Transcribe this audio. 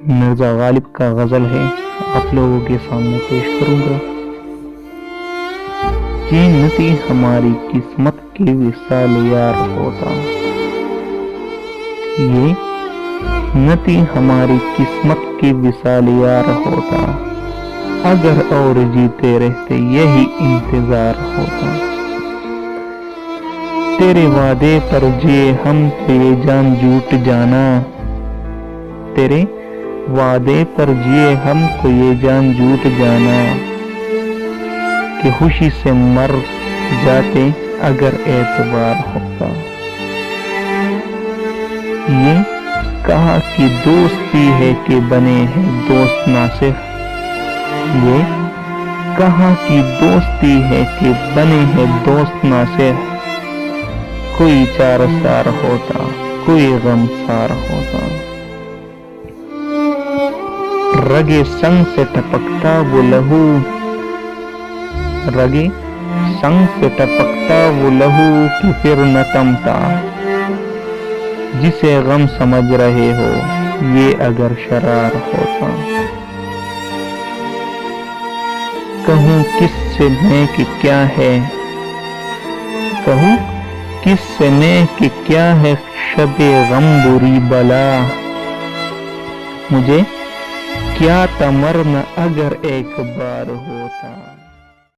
مرزا غالب کا غزل ہے، آپ لوگوں کے سامنے پیش کروں گا۔ یہ نہ تھی ہماری قسمت کے وصال یار ہوتا، یہ نہ تھی ہماری قسمت کے وصال یار ہوتا، اگر اور جیتے رہتے یہی انتظار ہوتا۔ تیرے وعدے پر جیے ہم کو یہ جان جھوٹ جانا، تیرے وعدے پر جیے ہم کو یہ جان جھوٹ جانا، کہ خوشی سے مر جاتے اگر اعتبار ہوتا۔ یہ کہا کہ دوستی ہے کہ بنے ہیں دوست ناصح، یہ کہا کہ دوستی ہے کہ بنے ہیں دوست ناصح، کوئی چار سار ہوتا کوئی غم سار ہوتا۔ رگے سنگ سے ٹپکتا وہ لہو، رگے سنگ سے ٹپکتا وہ لہو کہ پھر نہ تمتا، جسے غم سمجھ رہے ہو یہ اگر شرار ہوتا۔ کہوں کس سے میں کہ کیا ہے، کہوں کس سے میں کہ کیا ہے شب غم بری بلا، مجھے کیا تھا مرنا اگر ایک بار ہوتا۔